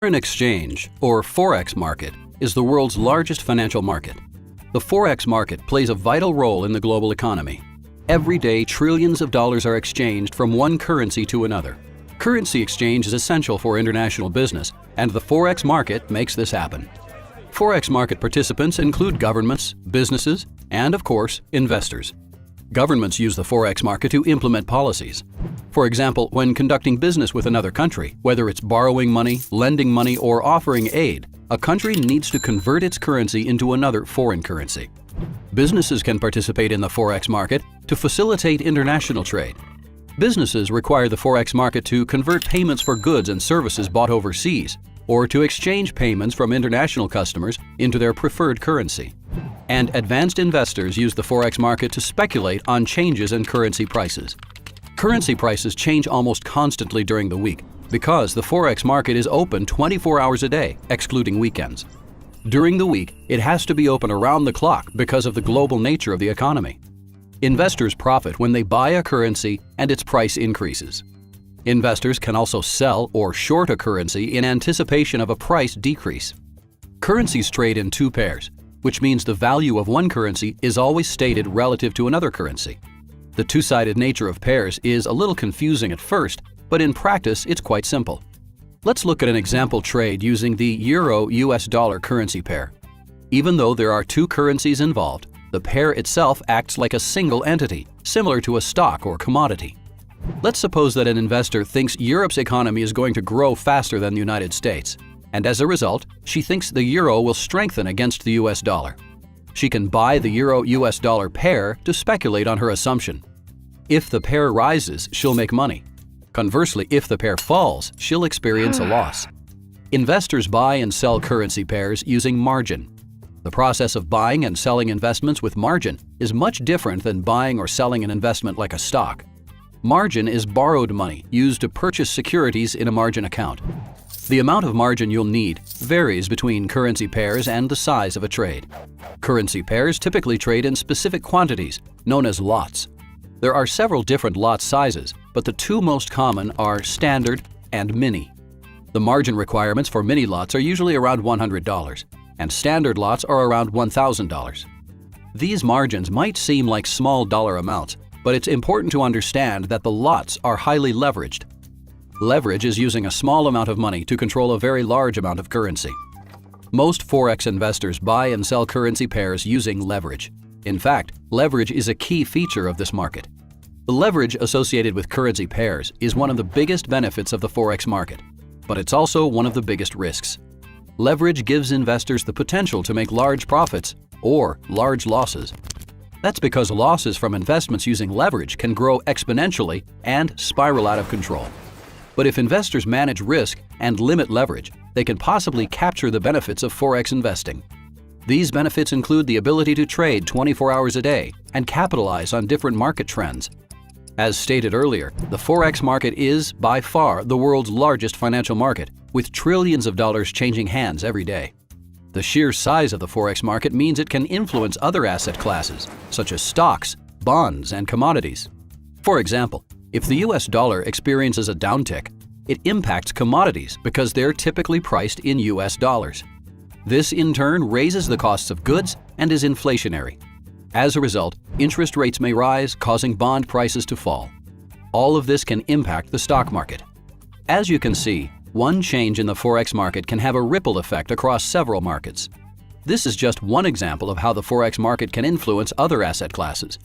Foreign exchange, or Forex market, is the world's largest financial market. The Forex market plays a vital role in the global economy. Every day, trillions of dollars are exchanged from one currency to another. Currency exchange is essential for international business, and the Forex market makes this happen. Forex market participants include governments, businesses, and, of course, investors. Governments use the Forex market to implement policies. For example, when conducting business with another country, whether it's borrowing money, lending money, or offering aid, a country needs to convert its currency into another foreign currency. Businesses can participate in the Forex market to facilitate international trade. Businesses require the Forex market to convert payments for goods and services bought overseas, or to exchange payments from international customers into their preferred currency. And advanced investors use the Forex market to speculate on changes in currency prices. Currency prices change almost constantly during the week because the Forex market is open 24 hours a day, excluding weekends. During the week, it has to be open around the clock because of the global nature of the economy. Investors profit when they buy a currency and its price increases. Investors can also sell or short a currency in anticipation of a price decrease. Currencies trade in two pairs, which means the value of one currency is always stated relative to another currency. The two-sided nature of pairs is a little confusing at first, but in practice it's quite simple. Let's look at an example trade using the Euro-US dollar currency pair. Even though there are two currencies involved, the pair itself acts like a single entity, similar to a stock or commodity. Let's suppose that an investor thinks Europe's economy is going to grow faster than the United States, and as a result, she thinks the euro will strengthen against the US dollar. She can buy the Euro-US dollar pair to speculate on her assumption. If the pair rises, she'll make money. Conversely, if the pair falls, she'll experience a loss. Investors buy and sell currency pairs using margin. The process of buying and selling investments with margin is much different than buying or selling an investment like a stock. Margin is borrowed money used to purchase securities in a margin account. The amount of margin you'll need varies between currency pairs and the size of a trade. Currency pairs typically trade in specific quantities, known as lots. There are several different lot sizes, but the two most common are standard and mini. The margin requirements for mini lots are usually around $100, and standard lots are around $1,000. These margins might seem like small dollar amounts, but it's important to understand that the lots are highly leveraged. Leverage is using a small amount of money to control a very large amount of currency. Most Forex investors buy and sell currency pairs using leverage. In fact, leverage is a key feature of this market. The leverage associated with currency pairs is one of the biggest benefits of the Forex market, but it's also one of the biggest risks. Leverage gives investors the potential to make large profits or large losses. That's because losses from investments using leverage can grow exponentially and spiral out of control. But if investors manage risk and limit leverage, they can possibly capture the benefits of Forex investing. These benefits include the ability to trade 24 hours a day and capitalize on different market trends. As stated earlier, the Forex market is, by far, the world's largest financial market, with trillions of dollars changing hands every day. The sheer size of the Forex market means it can influence other asset classes, such as stocks, bonds, and commodities. For example, if the US dollar experiences a downtick, it impacts commodities because they're typically priced in US dollars. This in turn raises the costs of goods and is inflationary. As a result, interest rates may rise, causing bond prices to fall. All of this can impact the stock market. As you can see, one change in the Forex market can have a ripple effect across several markets. This is just one example of how the Forex market can influence other asset classes.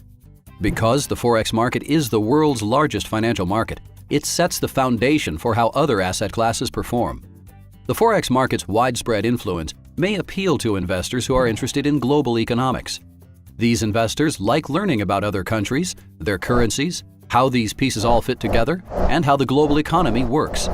Because the Forex market is the world's largest financial market, it sets the foundation for how other asset classes perform. The Forex market's widespread influence may appeal to investors who are interested in global economics. These investors like learning about other countries, their currencies, how these pieces all fit together, and how the global economy works.